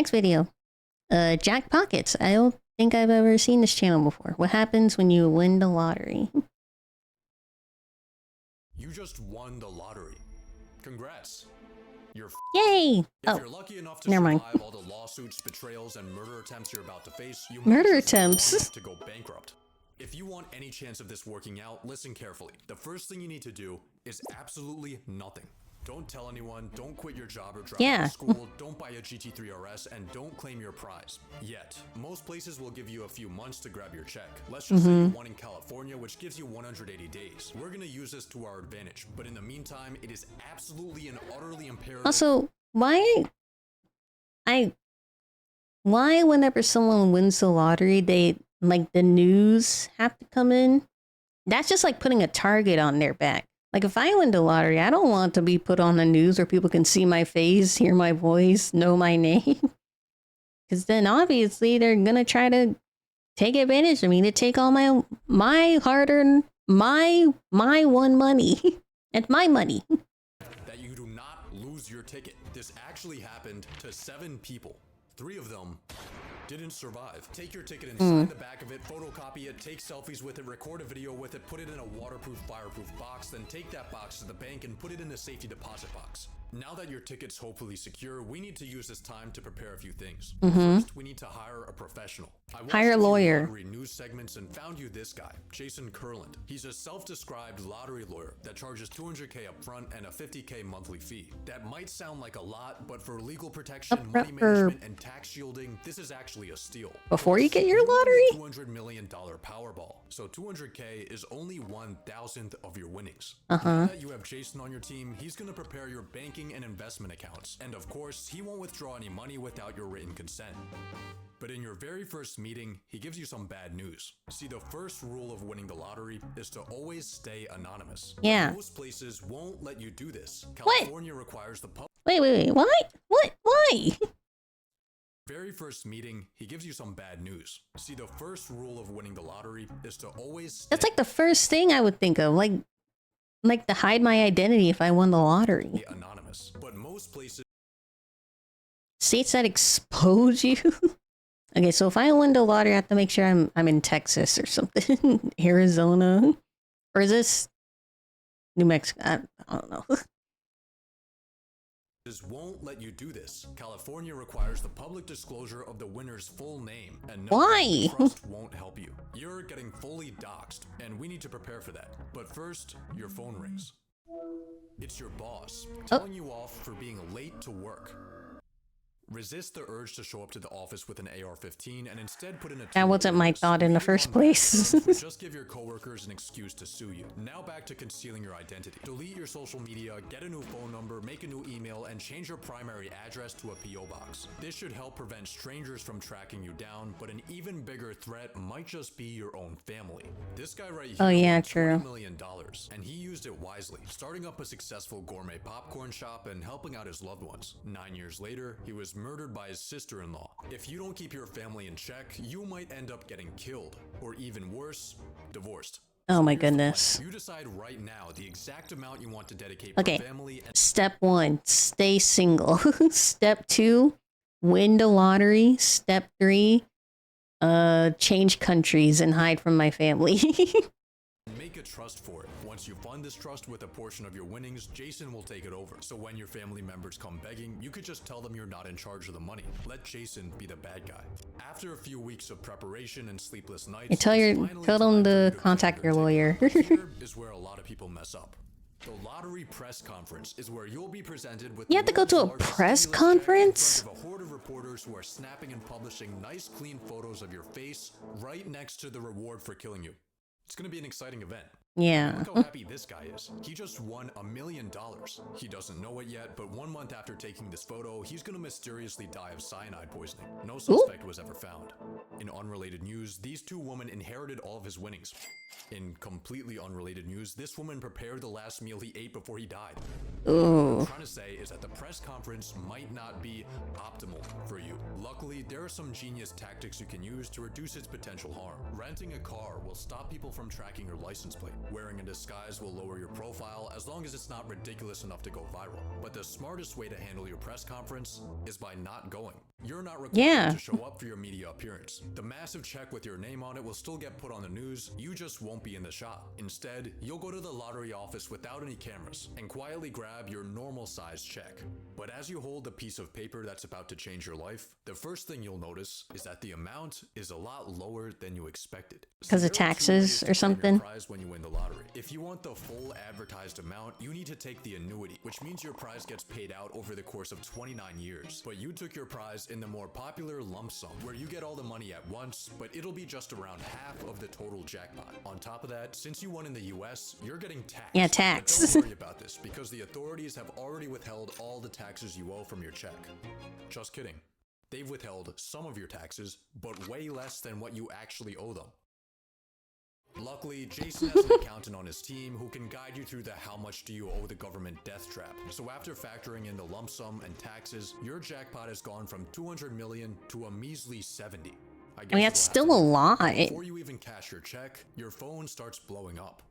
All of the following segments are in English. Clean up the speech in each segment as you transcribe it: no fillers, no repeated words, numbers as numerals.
Next video. Jack Pockets. I don't think I've ever seen this channel before. What happens when you win the lottery? You just won the lottery. Congrats. Yay! If you're lucky enough to never mind. survive all the lawsuits, betrayals, and murder attempts you're about to face, you Murder might just be attempts? long enough to go bankrupt. If you want any chance of this working out, listen carefully. The first thing you need to do is absolutely nothing. Don't tell anyone, don't quit your job or drop out of school, don't buy a GT3 RS, and don't claim your prize. Yet, most places will give you a few months to grab your check. Let's just say you won in California, which gives you 180 days. We're gonna use this to our advantage, but in the meantime, it is absolutely and utterly imperative. Also, why whenever someone wins the lottery, they, like, the news have to come in? That's just like putting a target on their back. Like, if I win the lottery, I don't want to be put on the news where people can see my face, hear my voice, know my name. Because then obviously they're gonna try to take advantage of me, to take all my hard-earned, my won money. And my money. That you do not lose your ticket. This actually happened to 7 people. 3 of them didn't survive. Take your ticket and sign the back of it, photocopy it, take selfies with it, record a video with it, put it in a waterproof, fireproof box, then take that box to the bank and put it in a safety deposit box. Now that your ticket's hopefully secure, we need to use this time to prepare a few things. First, we need to hire a professional. Hire a lawyer. Lottery news segments and found you this guy, Jason Kurland. He's a self-described lottery lawyer that charges $200K up front and a $50K monthly fee. That might sound like a lot, but for legal protection, money management, and tax shielding, this is actually a steal. Before you get your lottery? $200 million Powerball. So $200K is only 1,000th of your winnings. Uh-huh. Now that you have Jason on your team, he's gonna prepare your banking and investment accounts. And of course, he won't withdraw any money without your written consent. But in your very first meeting, he gives you some bad news. See, the first rule of winning the lottery is to always stay anonymous. Yeah. Most places won't let you do this. California requires the public. Wait, what? What? Why? Very first meeting, he gives you some bad news. See, the first rule of winning the lottery is to always stay That's like the first thing I would think of. Like to hide my identity if I won the lottery. anonymous. But most places States that expose you? Okay, so if I win the lottery, I have to make sure I'm in Texas or something. Arizona. Or is this New Mexico? I don't know. won't let you do this. California requires the public disclosure of the winner's full name, and no Why? trust won't help you. You're getting fully doxxed, and we need to prepare for that. But first, your phone rings. It's your boss, telling you off for being late to work. Resist the urge to show up to the office with an AR-15 and instead put in a That wasn't my thought in the first place. Just give your coworkers an excuse to sue you. Now back to concealing your identity. Delete your social media, get a new phone number, make a new email, and change your primary address to a PO box. This should help prevent strangers from tracking you down, but an even bigger threat might just be your own family. This guy right here won $20 million, and he used it wisely, starting up a successful gourmet popcorn shop and helping out his loved ones. 9 years later, he was murdered by his sister-in-law. If you don't keep your family in check, you might end up getting killed, or even worse, divorced. Oh my goodness. You decide right now the exact amount you want to dedicate Okay. per family. And Step 1, stay single. Step 2, win the lottery. Step 3, change countries and hide from my family. make a trust for it. Once you fund this trust with a portion of your winnings, Jason will take it over. So when your family members come begging, you could just tell them you're not in charge of the money. Let Jason be the bad guy. After a few weeks of preparation and sleepless nights, tell them to contact your lawyer. Here is where a lot of people mess up. The lottery press conference is where you'll be presented with. You have to go to a press conference? In front of a horde of reporters who are snapping and publishing nice, clean photos of your face right next to the reward for killing you. It's gonna be an exciting event. Yeah. Look how happy this guy is. He just won $1 million. He doesn't know it yet, but 1 month after taking this photo, he's gonna mysteriously die of cyanide poisoning. No suspect was ever found. In unrelated news, these 2 women inherited all of his winnings. In completely unrelated news, this woman prepared the last meal he ate before he died. Ooh. I'm trying to say is that the press conference might not be optimal for you. Luckily, there are some genius tactics you can use to reduce its potential harm. Renting a car will stop people from tracking your license plate. Wearing a disguise will lower your profile as long as it's not ridiculous enough to go viral. But the smartest way to handle your press conference is by not going. You're not required to show up for your media appearance. The massive check with your name on it will still get put on the news, you just won't be in the shot. Instead, you'll go to the lottery office without any cameras and quietly grab your normal size check. But as you hold the piece of paper that's about to change your life, the first thing you'll notice is that the amount is a lot lower than you expected. Because of taxes or something? When you win the lottery. If you want the full advertised amount, you need to take the annuity, which means your prize gets paid out over the course of 29 years. But you took your prize in the more popular lump sum, where you get all the money at once, but it'll be just around half of the total jackpot. On top of that, since you won in the US, you're getting taxed. Yeah, tax. But don't worry about this, because the authorities have already withheld all the taxes you owe from your check. Just kidding. They've withheld some of your taxes, but way less than what you actually owe them. Luckily, Jason has an accountant on his team who can guide you through the how much do you owe the government death trap. So after factoring in the lump sum and taxes, your jackpot has gone from 200 million to a measly 70. I mean, that's still a lot. Before you even cash your check, your phone starts blowing up.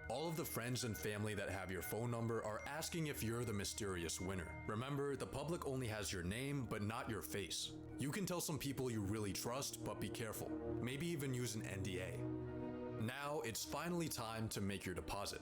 All of the friends and family that have your phone number are asking if you're the mysterious winner. Remember, the public only has your name, but not your face. You can tell some people you really trust, but be careful. Maybe even use an NDA. Now, it's finally time to make your deposit.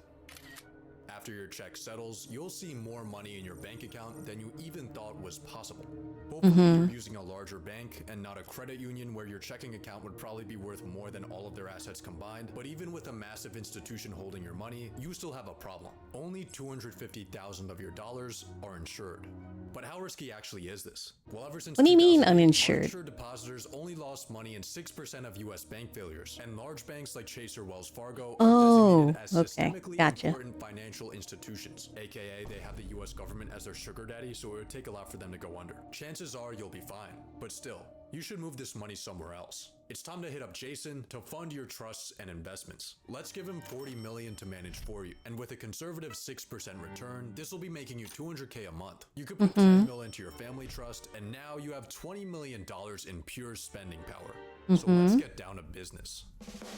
After your check settles, you'll see more money in your bank account than you even thought was possible. Hopefully, you're using a larger bank and not a credit union where your checking account would probably be worth more than all of their assets combined. But even with a massive institution holding your money, you still have a problem. Only 250,000 of your dollars are insured. But how risky actually is this? Well, ever since what do you mean uninsured? Uninsured depositors only lost money in 6% of US bank failures, and large banks like Chase or Wells Fargo are designated as systemically important financial institutions, aka they have the US government as their sugar daddy, so it would take a lot for them to go under. Chances are you'll be fine, but still, you should move this money somewhere else. It's time to hit up Jason to fund your trusts and investments. Let's give him 40 million to manage for you, and with a conservative 6% return, this will be making you 200K a month. You could put 10 mil into your family trust, and now you have $20 million in pure spending power. So let's get down to business.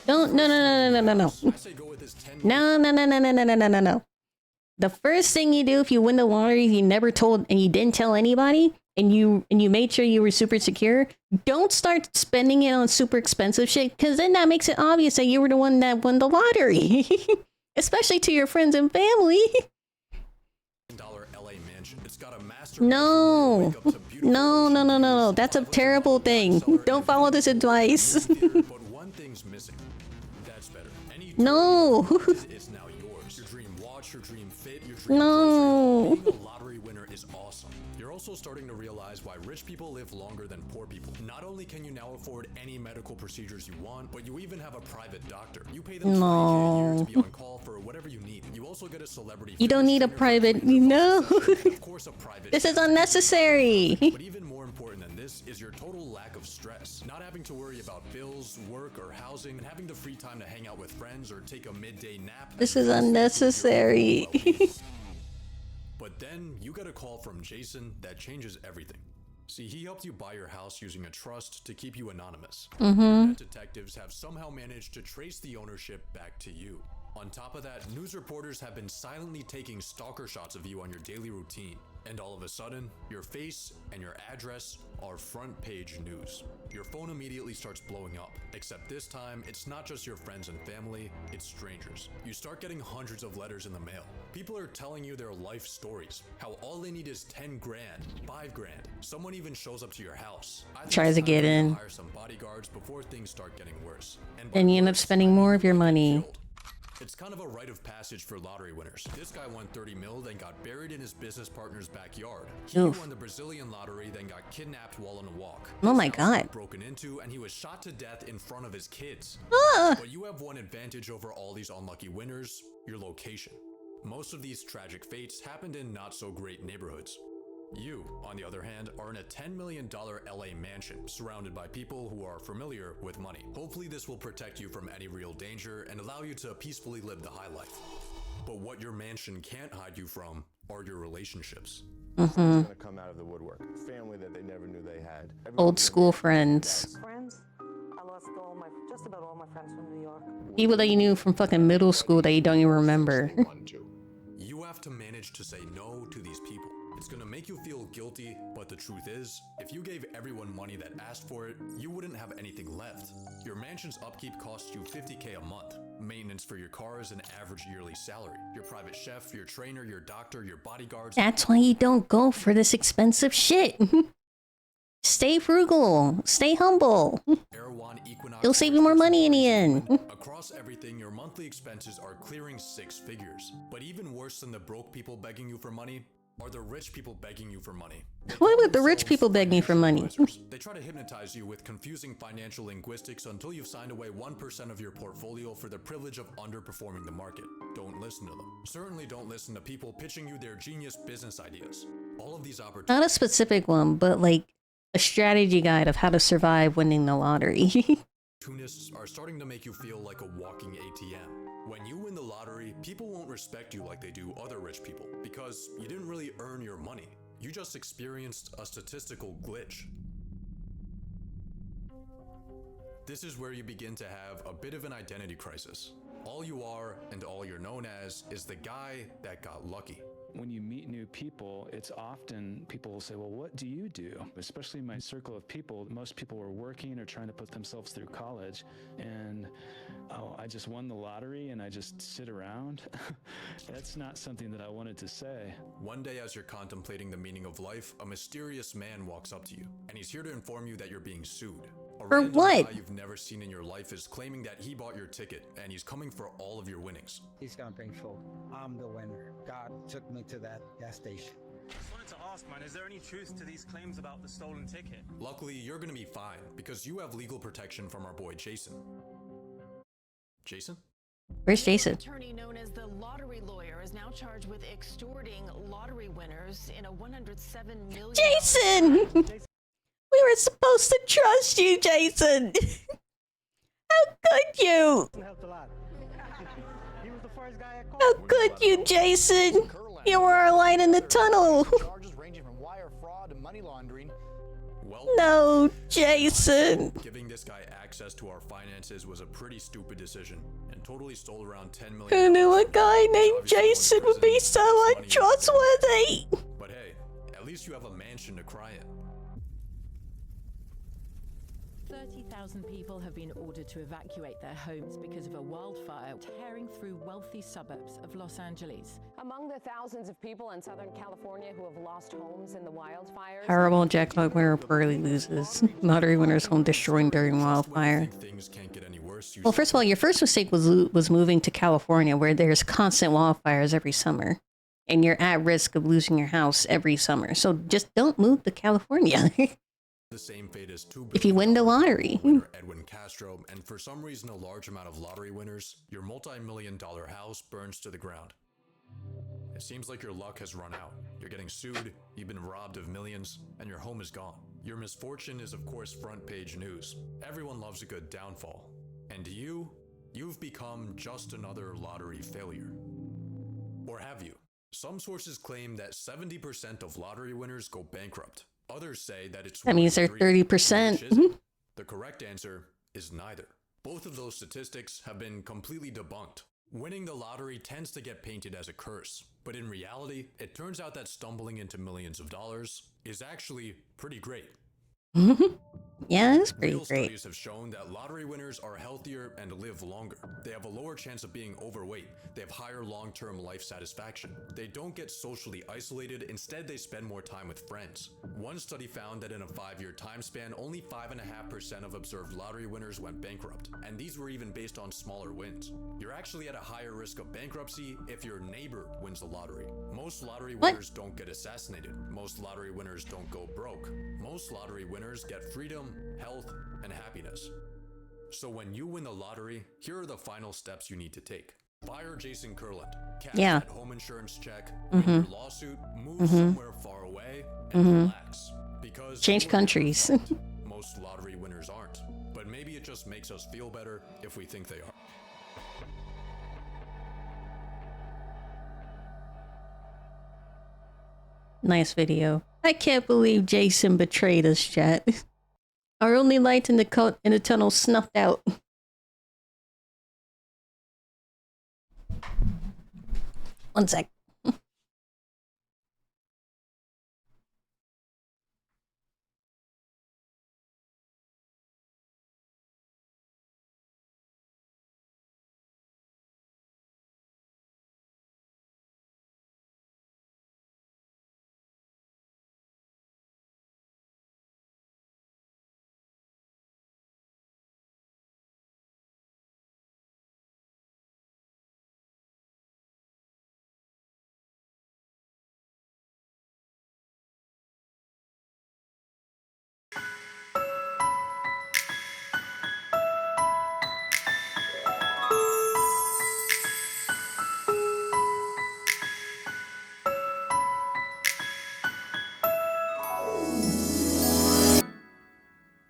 No. I say go with this 10 No. The first thing you do if you win the lottery, you never told and you didn't tell anybody, and you made sure you were super secure, don't start spending it on super expensive shit, because then that makes it obvious that you were the one that won the lottery. Especially to your friends and family. LA mansion. It's got a master No. That's a terrible thing. Don't follow this advice. But one thing's missing. That's better. No. It's now yours. Your dream watch, your dream fit, your dream No. being a lottery winner is awesome. You're also starting to realize why rich people live longer than poor people. Not only can you now afford any medical procedures you want, but you even have a private doctor. You pay them $20K a year to be on call for whatever you need. You also get a celebrity. You don't need a private. No. Of course, a private. This is unnecessary. But even more important than this is your total lack of stress. Not having to worry about bills, work, or housing, and having the free time to hang out with friends or take a midday nap. This is unnecessary. But then you get a call from Jason that changes everything. See, he helped you buy your house using a trust to keep you anonymous. Internet detectives have somehow managed to trace the ownership back to you. On top of that, news reporters have been silently taking stalker shots of you on your daily routine. And all of a sudden, your face and your address are front page news. Your phone immediately starts blowing up, except this time, it's not just your friends and family, it's strangers. You start getting hundreds of letters in the mail. People are telling you their life stories, how all they need is 10 grand, 5 grand. Someone even shows up to your house. Tries to get in. Hire some bodyguards before things start getting worse. And Then you end up spending more of your money. It's kind of a rite of passage for lottery winners. This guy won 30 mil, then got buried in his business partner's backyard. He won the Brazilian lottery, then got kidnapped while on a walk. Oh my God. Broken into, and he was shot to death in front of his kids. But you have one advantage over all these unlucky winners: your location. Most of these tragic fates happened in not so great neighborhoods. You, on the other hand, are in a $10 million LA mansion, surrounded by people who are familiar with money. Hopefully this will protect you from any real danger and allow you to peacefully live the high life. But what your mansion can't hide you from are your relationships. Gonna come out of the woodwork. Family that they never knew they had. Old school friends. Friends. I lost just about all my friends from New York. People that you knew from fucking middle school that you don't even remember. You have to manage to say no to these people. It's gonna make you feel guilty, but the truth is, if you gave everyone money that asked for it, you wouldn't have anything left. Your mansion's upkeep costs you $50K a month. Maintenance for your car is an average yearly salary. Your private chef, your trainer, your doctor, your bodyguards. That's why you don't go for this expensive shit. Stay frugal. Stay humble. It'll save you more money in the end. Across everything, your monthly expenses are clearing 6 figures. But even worse than the broke people begging you for money are the rich people begging you for money. Why would the rich people beg you for money? They try to hypnotize you with confusing financial linguistics until you've signed away 1% of your portfolio for the privilege of underperforming the market. Don't listen to them. Certainly don't listen to people pitching you their genius business ideas. All of these opportunities. Not a specific one, but like a strategy guide of how to survive winning the lottery. Opportunists are starting to make you feel like a walking ATM. When you win the lottery, people won't respect you like they do other rich people because you didn't really earn your money. You just experienced a statistical glitch. This is where you begin to have a bit of an identity crisis. All you are and all you're known as is the guy that got lucky. When you meet new people, it's often people will say, well, what do you do? Especially in my circle of people, most people were working or trying to put themselves through college. And oh, I just won the lottery and I just sit around. That's not something that I wanted to say. One day as you're contemplating the meaning of life, a mysterious man walks up to you and he's here to inform you that you're being sued. A For random what? guy you've never seen in your life is claiming that he bought your ticket and he's coming for all of your winnings. He's gonna bring full. I'm the winner. God took me to that gas station. Just wanted to ask, man, is there any truth to these claims about the stolen ticket? Luckily, you're gonna be fine because you have legal protection from our boy Jason. Jason? Where's Jason? Attorney known as the lottery lawyer is now charged with extorting lottery winners in a $107 million. Jason! We were supposed to trust you, Jason. How could you? Helped a lot. He was the first guy I How called. could you, Jason? You were our light in the tunnel. Charges ranging from wire fraud to money laundering. Well, No, Jason. giving this guy access to our finances was a pretty stupid decision and totally stole around $10 million. Who knew a guy named Jason would be so untrustworthy? But hey, at least you have a mansion to cry in. 30,000 people have been ordered to evacuate their homes because of a wildfire tearing through wealthy suburbs of Los Angeles. Among the thousands of people in Southern California who have lost homes in the wildfires. Horrible jackpot winner poorly loses. Lottery winner's home destroyed during wildfire. Things can't get any worse. Well, first of all, your first mistake was moving to California, where there's constant wildfires every summer, and you're at risk of losing your house every summer. So just don't move to California. The same fate as If you win the lottery. winner Edwin Castro, and for some reason a large amount of lottery winners, your multi-million-dollar house burns to the ground. It seems like your luck has run out. You're getting sued, you've been robbed of millions, and your home is gone. Your misfortune is of course front page news. Everyone loves a good downfall. And you've become just another lottery failure. Or have you? Some sources claim that 70% of lottery winners go bankrupt. Others say that it's That means they're 30%. Which is it? The correct answer is neither. Both of those statistics have been completely debunked. Winning the lottery tends to get painted as a curse, but in reality, it turns out that stumbling into millions of dollars is actually pretty great. Yeah, it's pretty Real great. studies have shown that lottery winners are healthier and live longer. They have a lower chance of being overweight. They have higher long-term life satisfaction. They don't get socially isolated. Instead, they spend more time with friends. One study found that in a 5-year time span, only 5.5% of observed lottery winners went bankrupt. And these were even based on smaller wins. You're actually at a higher risk of bankruptcy if your neighbor wins the lottery. Most lottery winners don't get assassinated. Most lottery winners don't go broke. Most lottery winners get freedom, health, and happiness. So when you win the lottery, here are the final steps you need to take. Fire Jason Kurland. Cash that home insurance check, win your lawsuit, move somewhere far away, and relax. Because Change countries. most lottery winners aren't. But maybe it just makes us feel better if we think they are. Nice video. I can't believe Jason betrayed us, chat. Our only light in the tunnel snuffed out. One sec.